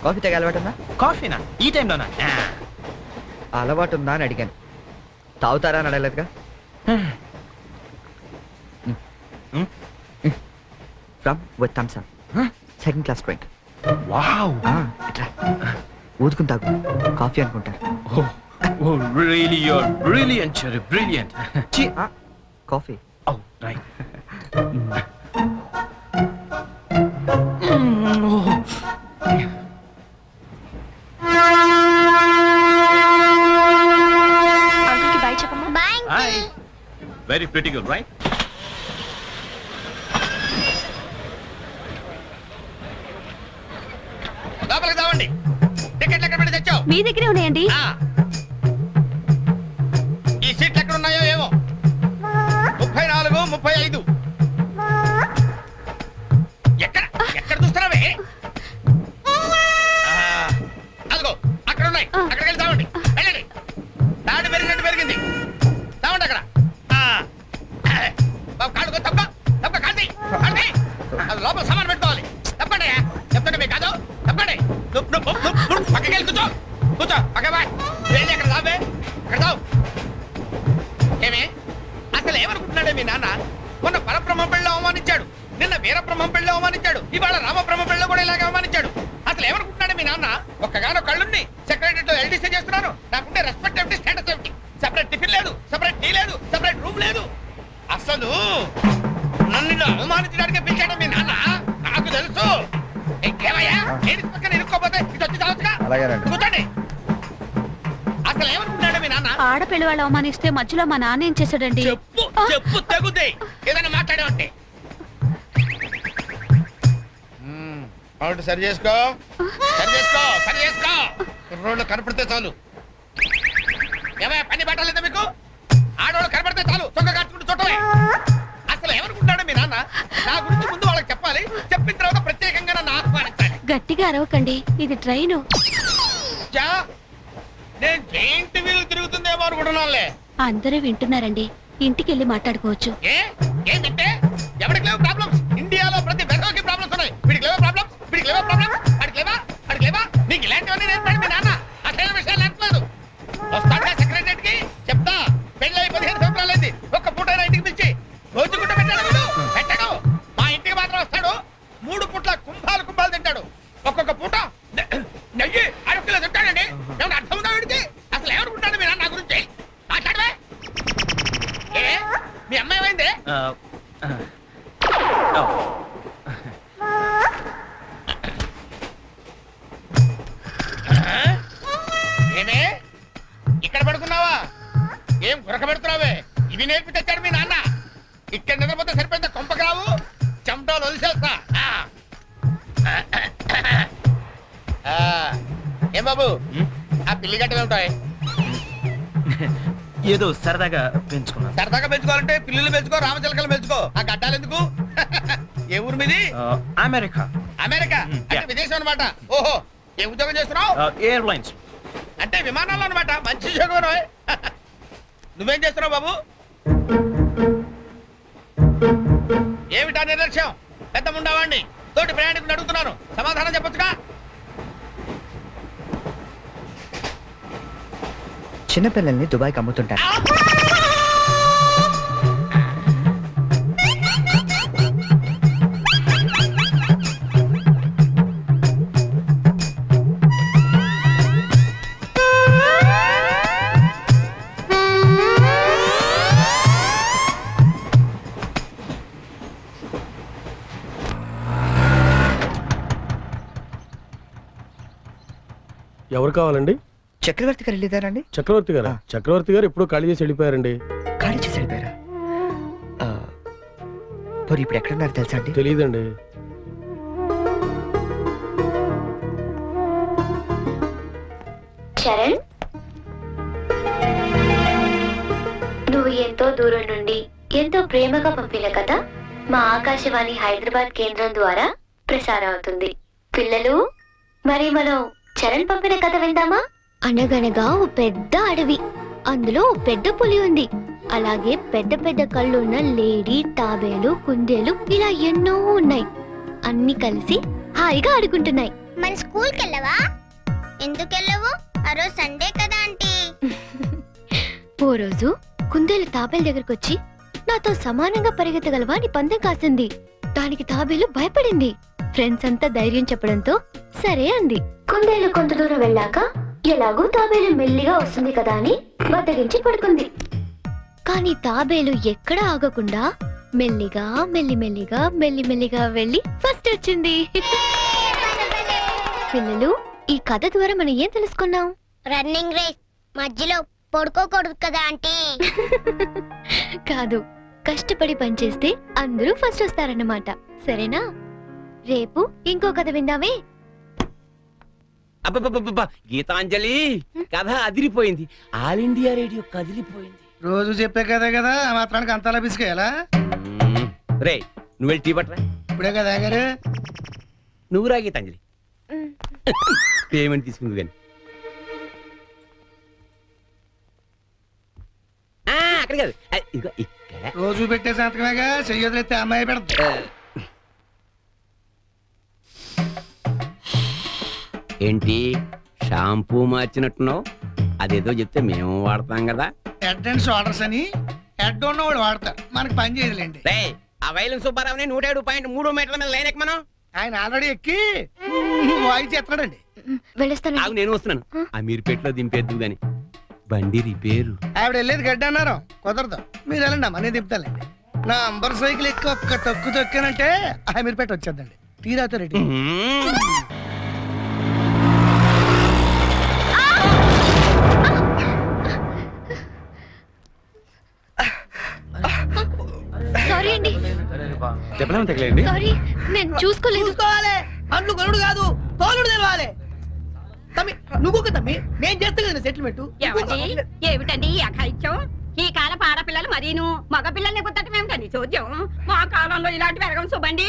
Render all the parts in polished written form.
Coffee తాగే అలవాటు ఉందా? కాఫీనా ఈ టైంలోనా? అలవాటు ఉందా అని అడిగాను. తాగుతారా అని అడగలేదుగా. From with Thums Up, second class drink. Wow, ఇట్లా ఊదుకుని తాగు, కాఫీ అనుకుంటారు. Oh, really, you're brilliant, Cherry, brilliant. Coffee. Oh, right. Uncle కి బై చెప్పమ్మా. By. Hi. Very pretty girl, right? లోపలికి రావండి. టికెట్లు ఎక్కడ పెట్టి తెచ్చావు? మీ దగ్గరే ఉన్నాయండి. ఈ సీట్లు ఎక్కడ ఉన్నాయో ఏమో. 34, 35. ఎక్కడ ఎక్కడ చూస్తున్నావే? అదిగో అక్కడ ఉన్నాయి. అక్కడికి వెళ్ళి తావండి. వెళ్ళండి. తాడు పెరిగినట్టు పెరిగింది. తావండి అక్కడ. బాబు కాళ్ళు తప్ప తప్ప కాంతి కాంతి. అది లోపల సామాన్ పెట్టుకోవాలి. తప్పండి. చెప్తుంటే మీకు కాదు. తప్పండి. పక్కకి వెళ్ళి కూర్చో. కూర్చో పక్క బాయ్. వెళ్ళి అక్కడ రాబే. అక్కడ తావు. ఏమే అసలు ఏమనుకుంటున్నాడే మీ నాన్న? మొన్న పరబ్రహ్మం పెళ్ళి అవమానించాడు, నిన్న వీరబ్రహ్మం పెళ్ళి అవమానించాడు, ఇవాళ రామబ్రహ్మ పెళ్ళి కూడా ఇలాగే అవమానించాడు. అసలు ఏమనుకుంటున్నాడే మీ నాన్న? ఒక్కగానో కళ్ళుండి సెక్రటరీతో ఎల్డీసీ చేస్తున్నాను. నాకుంటే రెస్పెక్ట్ ఏమిటి, స్టేటస్ ఏమిటి? సెపరేట్ టిఫిన్ లేదు, సెపరేట్ టీ లేదు, సెపరేట్ రూమ్ లేదు. అసలు నన్ను అవమానించడానికి పిలిచాడు మీ నాన్న. నాకు తెలుసు. ఏమయ్యా లేడీస్ పక్కన ఇరుక్కోపోతే ఇటు వచ్చి చావచ్చుగా. కూర్చోండి. అసలు ఏమనుకుంటున్నాడు మీ నాన్న? ఆడపిల్ల వాళ్ళు అవమానిస్తే మధ్యలో మా నాన్న ఏం చేశాడండి? చెప్పు చెప్పు తెగుతాయి. ఏదైనా మాట్లాడావంటే అవును. సరి చేసుకో, సరి చేసుకో, సరి చేసుకో. రోడ్లు కనపడితే చాలు. ఏమయ్యా పని పట్టాలేదా మీకు? ఆడవాళ్ళు కనపడితే చాలు చొక్క కట్టుకుంటూ చుట్టమే. అసలు ఏమనుకుంటాడు మీ నాన్న? నా గురించి ముందు వాళ్ళకి చెప్పాలి. చెప్పిన తర్వాత ప్రత్యేకంగా నన్ను ఆహ్వానించాలి. గట్టిగా అరవకండి, ఇది ట్రైను. నేను జైంట్ వీల్ తిరుగుతుందేమో అనుకుంటున్నానులే. అందరూ వింటున్నారండి, ఇంటికి వెళ్ళి మాట్లాడుకోవచ్చు. ఏంటంటే ఎవరికి లేవు ప్రాబ్లమ్స్? ఇండియాలో ప్రతి వెధవకి ప్రాబ్లమ్స్ ఉన్నాయి. వీడికి లేవా ప్రాబ్లమ్స్? వీడికి లేవా ప్రాబ్లమ్స్? అడికి లేవా? అడికి లేవా? నీకు ఇలాంటివన్నీ నేర్పండి మీ నాన్న. అసలు విషయాలు నేర్పలేదు. వస్తాగా సెక్రటరీ కి చెప్తా. పెళ్ళి 15 సంవత్సరాలు అయింది. ఒక్క పూట ఇంటికి పిలిచి రోజుకుంటూ పెట్టాడు. పెట్టాడు. మా ఇంటికి మాత్రం వస్తాడు. 3 పూట్ల కుంభాలు కుంభాలు తింటాడు. ఒక్కొక్క పూట నెయ్యి 6 కిలో తింటాడండి. ఏమన్నా అర్థం ఉందా వీడికి? అసలు ఏమనుకుంటాడు మీ నాన్న గురించి? మాట్లాడవే. మీ అమ్మాయి ఏమైంది? ఏమే ఇక్కడ పడుకున్నావా? ఏం గురక పెడుతున్నావే? ఇవి నేర్పి తెచ్చాడు మీ నాన్న. ఇక్కడ నిద్రపోతే సరిపోయిందా? కొంపకరావు చెమటలు వదిలేస్తా. ఏం బాబు ఆ పిల్లి గట్టలు ఉంటాయి? ఏదో సరదాగా పెంచుకున్నా. సరదాగా పెంచుకోవాలంటే పిల్లులు పెంచుకో, రామచిలకలు పెంచుకో. ఆ గడ్డాలు ఎందుకు? ఏ ఊరు మీది? అమెరికా. అమెరికా అంటే విదేశం అనమాట. ఓహో, ఏ ఉద్యోగం చేస్తున్నావు? ఎయిర్లైన్స్ అంటే విమానాల్లో అనమాట. మంచి ఉద్యోగం. నువ్వేం చేస్తున్నావు బాబు? ఏమిటా నిర్లక్ష్యం? పెద్ద ఉండవాడిని తోటి ప్రయాణికులు అడుగుతున్నాను, సమాధానం చెప్పొచ్చుగా. చిన్నపిల్లల్ని దుబాయ్కి అమ్ముతుంటారు. ఎవరు కావాలండి? చక్రవర్తి గారు వెళ్ళేదారండి? చక్రవర్తి గారు? చక్రవర్తి గారు ఎప్పుడో ఖాళీ చేసి వెళ్ళిపోయారండి. ఖాళీ చేసి వెళ్ళిపోయారా? మరి ఇప్పుడు ఎక్కడున్నారు తెలుసా అండి? తెలియదండి. చరణ్, నువ్వు ఎంతో దూరం నుండి ఎంతో ప్రేమగా పంపిన కథ మా ఆకాశవాణి హైదరాబాద్ కేంద్రం ద్వారా ప్రసారం అవుతుంది. పిల్లలు, మరి మనం చరణ్ పంపిన కథ విందామా? అనగనగా ఓ పెద్ద అడవి, అందులో ఓ పెద్ద పులి ఉంది. అలాగే పెద్ద పెద్ద కళ్ళున్న లేడీ, తాబేలు, కుందేలు ఇలా ఎన్నో ఉన్నాయి. అన్ని కలిసి హాయిగా ఆడుకుంటున్నాయి. మన స్కూల్కి వెళ్ళవా? ఎందుకు వెళ్ళవు? ఆ రోజు సండే కదా ఆంటీ. ఓ రోజు కుందేలు తాబేలు దగ్గరకు వచ్చి నాతో సమానంగా పరిగెత్తగలవా అని పందెం కాసింది. దానికి తాబేలు భయపడింది. ఫ్రెండ్స్ అంతా ధైర్యం చెప్పడంతో సరే అంది. కుందేలు కొంత దూరం వెళ్ళాక ఎలాగూ తాబేలు మెల్లిగా వస్తుంది కదా అని బద్దగించి పడుకుంది. కానీ తాబేలు ఎక్కడ ఆగకుండా మెల్లిగా మెల్లిమెల్లిగా మెల్లిమెల్లిగా వెళ్ళి ఫస్ట్ వచ్చింది. పిల్లలు, ఈ కథ ద్వారా మనం ఏం తెలుసుకున్నాం? రన్నింగ్ రేస్ మధ్యలో పడుకోకూడదు కదా ఆంటీ. కాదు, కష్టపడి పనిచేస్తే అందరూ ఫస్ట్ వస్తారన్నమాట. సరేనా? రేపు ఇంకో కథ విందామే. అబ్బబ్బబ్బబ్బా, గీతాంజలి కథ అదిరిపోయింది. ఆల్ ఇండియా రేడియో కదిలిపోయింది. రోజు చెప్పే కదే కదా, ఆ మాత్రానికి అంతలా బిసికేయాలా? రే, నువ్వు వెళ్ళి టీ పట్టరా. ఇప్పుడే కదా గారు. నువ్వు రా గీతాంజలి. పేమెంట్ తీసుకుంది కానీ అక్కడ కాదు, ఇదిగో ఇక్కడ. రోజు పెట్టే సంతకమేగా, చెయ్యొదిలేస్తే అమ్మాయి పెడతా. ఏంటి షాంపూ మార్చినట్టున్నావు? అదేదో చెప్తే మేము వాడతాం కదా. హెడ్ అండ్ షోల్డర్స్ అని హెడ్ ఉన్నవాడు వాడతారు, మనకి పని చేయదులేండి. రే, ఆ వైలం సుబ్బారావుని 107.3 మీటర్ల మీద లైన్ ఎక్కమను. ఆయన ఆల్రెడీ ఎక్కి వాయిస్ ఎత్తడండి. ఆగు, నేను వస్తున్నాను. ఆ మీరుపేటలో దింపేద్దు గాని బండి రిపేరు. ఆవిడ వెళ్ళేది గడ్డి అన్నారు, కుదరదు. మీరు వెళ్ళండి అమ్మా, నేను దింపుతానండి. నా అంబర్ సైకిల్ ఎక్కి ఒక్క తొక్కు తొక్కానంటే ఆ మీరుపేట వచ్చేద్దండి. తీరాతో రెడీ. సారీ అండి, చెప్పలేము తగలేండి. సారీ, నేను చూసుకోలేదు. చూసుకోవాలి, అండ్లు కొనుడు కాదు, తోలుడు తెలవాలి. తమ్మి నువ్వు తమ్మి, నేను చేస్తా కదా సెటిల్మెంట్. ఏమిటండి ఈ అఘాయిత్యం? ఈ కాలం ఆడపిల్లలు మరీను మగ పిల్లల్ని గుర్తటం ఏమిటండి చూద్దాం. మా కాలంలో ఇలాంటి వెరగం చూబండి.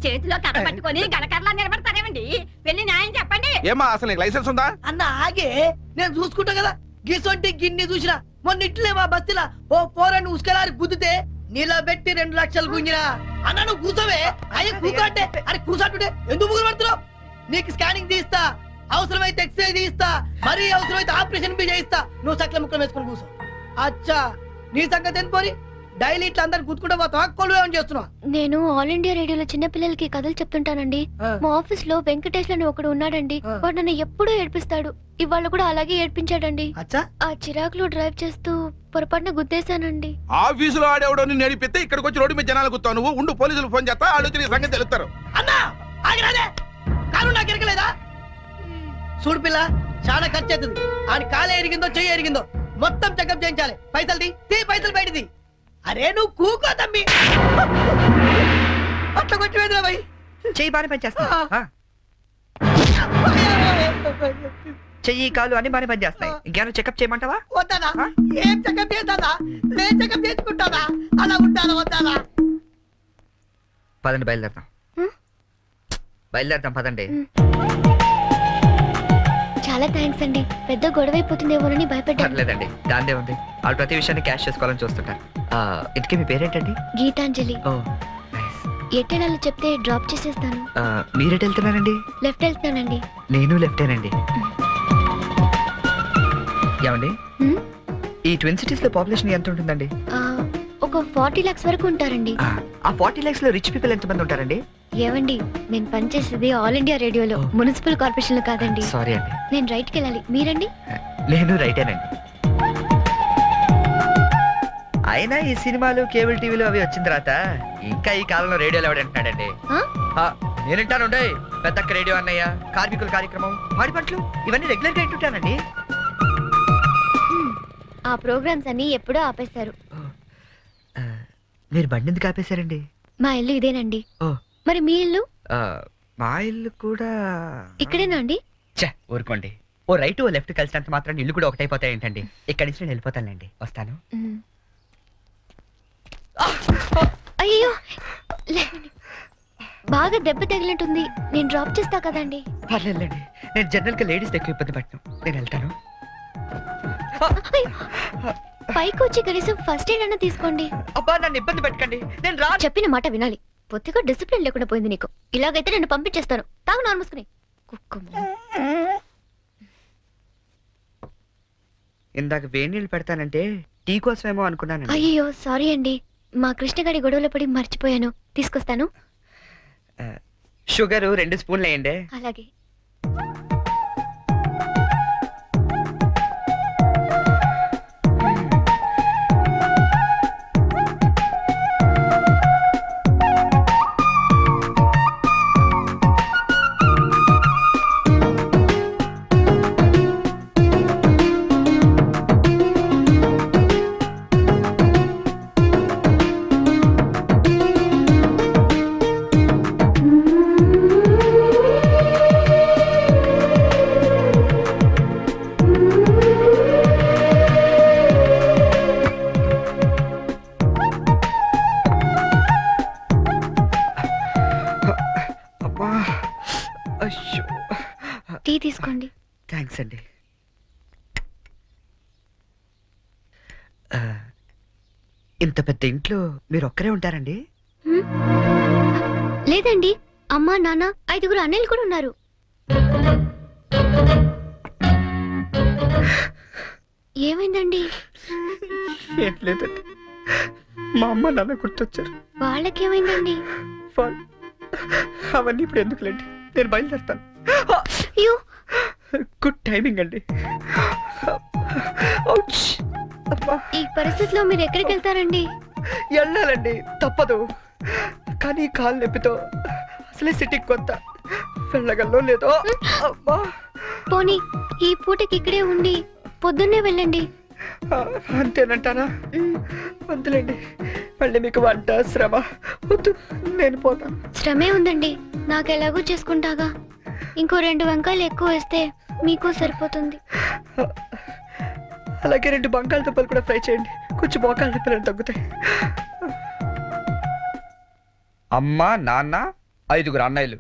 చేతిలో కథ పట్టుకొని గడకరలా నిలబడతారేమండి? వెళ్ళి న్యాయం చెప్పండి. ఏమా అసలు నీకు లైసెన్స్ ఉందా? అన్న ఆగే, నేను చూసుకుంటా కదా. గిసొంటి గిన్ని చూసినా మొన్న ఇట్లే మా బస్తిలా ఓ పోరని ఉసుకలారి గుద్దితే నిలబెట్టి 2 లక్షలు గుంజినా. అన్న నువ్వు కూర్చోవే. అయ్యే కూర్చోంటే అరే కూర్చోంటుంటే ఎందుకు ముగ్గురు పడుతున్నావు? నీకు స్కానింగ్ తీస్తా, అవసరమైతే ఎక్స్రే తీస్తా, మరీ అవసరమైతే ఆపరేషన్ బి చేయిస్తా. నువ్వు సకల ముక్కలు వేసుకొని కూర్చో. అచ్చా, నీ సంగతి ఎంత పోని? డైలీ ఇట్లా అందరు గుర్తుకుంటా పోతావా? కొలు ఏమని చేస్తున్నావా? నేను ఆల్ ఇండియా రేడియోలో చిన్న పిల్లలకి కథలు చెప్తుంటానండి. మా ఆఫీస్ లో వెంకటేష్ అని ఒకడు ఉన్నాడండి. వాడు నన్ను ఎప్పుడూ ఏడ్పిస్తాడు. ఇవాళ కూడా అలాగే ఏడ్పించాడండి. ఆ చిరాకులో డ్రైవ్ చేస్తూ పొరపాటున గుద్దేశానండి. ఆఫీసులో ఆడేవాడు నిన్ను నడిపితే ఇక్కడికి వచ్చి రోడ్డు మీద జనాలు గుర్తావు. నువ్వు ఉండు, పోలీసులు ఫోన్ చేస్తా, వాళ్ళు నీ సంగతి తెలుస్తారు. అన్నా ఆగిరాదే, కాలు నాకు ఎరగలేదా? చూడు పిల్ల, చాలా ఖర్చు అవుతుంది. ఆయన కాలే ఎరిగిందో చెయ్యి ఎరిగిందో మొత్తం చెకప్ చేయించాలి. పైసలు తీ పైసలు బయటది. అరే నువ్వు కూకో తమ్మి, అట్లా కొట్టివేదిరా భయ్. చెయ్యి బాగానే పనిచేస్తా. చెయ్యి కాలు అన్ని బాగానే పనిచేస్తాయి. ఇంకేమైనా చెకప్ చేయమంటావా? వద్దానా? ఏం చెకప్ చేస్తానా? నేను చెకప్ చేసుకుంటానా? అలా ఉంటానా వద్దానా? పదండి, బయలుదేరదాం. బయలుదేరదాం, పదండి. చాలా థ్యాంక్స్ అండి. పెద్ద గొడవ అయిపోతుందేమోనని భయపడ్డాను. పర్లేదండి, దాందే ఉంది. వాళ్ళు ప్రతి విషయాన్ని క్యాష్ చేసుకోవాలని చూస్తుంటారు. ఇంతకీ మీ పేరేంటండి? గీతాంజలి. ఓ, ఎట్టెనాలో చెప్తే డ్రాప్ చేసేస్తాను. మీరెటు వెళ్తున్నారండి? లెఫ్ట్ వెళ్తానండి. నేను లెఫ్టేనండి. ఏమండి, ఈ ట్విన్ సిటీస్ లో పాపులేషన్ ఎంత ఉంటుందండి? ఒక 40 lakhs వరకు ఉంటారండి. ఆ 40 lakhs లో రిచ్ పీపుల్ ఎంత మంది ఉంటారండి? ఏవండి, నేను పనిచేసేది ఆల్ ఇండియా రేడియోలో, మున్సిపల్ కార్పొరేషన్ లో కాదండి. సారీ అండి. నేను రైట్ కి వెళ్ళాలి. మీరండి? నేను రైటేనండి. అయినా ఈ సినిమాలు కేబుల్ టీవీలు అవి వచ్చిన తర్వాత ఇంకా ఈ కాలంలో రేడియోలో ఎవడంటున్నాడండి? నేనంటాను, పెద్దక్క రేడియో అన్నయ్య, కార్మికుల కార్యక్రమం, పాడి పంటలు, ఇవన్నీ రెగ్యులర్ గా వింటుంటానండి. ఆ ప్రోగ్రామ్స్ అన్ని ఎప్పుడో ఆపేశారు. మీరు బండి ఎందుకు ఆపేశారండి? మా ఇల్లు ఇదేనండి. మరి మీ ఇల్లు? మా ఇల్లు కూడా ఇక్కడేనా అండి? ఊరుకోండి. ఓ రైట్ ఓ లెఫ్ట్ కలిసినంత మాత్రం ఇల్లు కూడా ఒకటైపోతాయి ఏంటండి? ఇక్కడి నుంచి నేను వెళ్ళిపోతానండి. వస్తాను. అయ్యో, బాగా దెబ్బ తగిలినట్టుంది. నేను డ్రాప్ చేస్తా కదండి. పర్లేదండి, నేను జనరల్ గా లేడీస్ ఎక్కువ ఇబ్బంది పట్టను. నేను వెళ్తాను. పైకి వచ్చి కనీసం ఫస్ట్ ఎయిడ్ అన్న తీసుకోండి. అబ్బా, నన్ను ఇబ్బంది పెట్టకండి. నేను చెప్పిన మాట వినాలి. పొత్తిగా డిసిప్లిన్ లేకుండా పోయింది నీకు. ఇలాగైతే నన్ను పంపించేస్తాను. తాగు నార్మల్స్కుని ఇందాక వేడి నీళ్ళు పెడతానంటే టీ కోసమేమో అనుకున్నాను. అయ్యో సారీ అండి, మా కృష్ణగాడి గొడవలో పడి మర్చిపోయాను. తీసుకొస్తాను. షుగర్ 2 స్పూన్లు వేయండి. అలాగే. టీ తీసుకోండి. థ్యాంక్స్ అండి. ఇంత పెద్ద ఇంట్లో మీరు ఒక్కరే ఉంటారండి? లేదండి, అమ్మా నాన్న 5 అన్నయ్యలు కూడా ఉన్నారు. ఏమైందండి? ఏం లేదండి, మా అమ్మ నాన్న గుర్తొచ్చారు. వాళ్ళకేమైందండి? అవన్నీ ఇప్పుడు ఎందుకులేండి, నేను బయలుదేరుతాను. అయ్యో, గుడ్ టైమింగ్ అండి. ఈ పరిస్థితిలో మీరు ఎక్కడికి వెళ్తారండి? వెళ్ళాలండి, తప్పదు. కానీ కాలు నొప్పితో అసలే సిటీకి కొత్త, వెళ్ళగల్లో లేదో. పోనీ ఈ పూటకి ఇక్కడే ఉండి పొద్దున్నే వెళ్ళండి. అంతేనంటారా? వద్దులేండి, మళ్ళీ మీకు వంట శ్రమ వద్దు, నేను పోతాను. శ్రమే ఉందండి, నాకు ఎలాగో చేసుకుంటాగా. ఇంకో 2 వంకాయలు ఎక్కువ వేస్తే మీకు సరిపోతుంది. అలాగే 2 బంగాళదుంపలు కూడా ఫ్రై చేయండి, కొంచెం మోకాళ్ళ నొప్పులు తగ్గుతాయి. అమ్మ నాన్న 5 అన్నయ్యలు.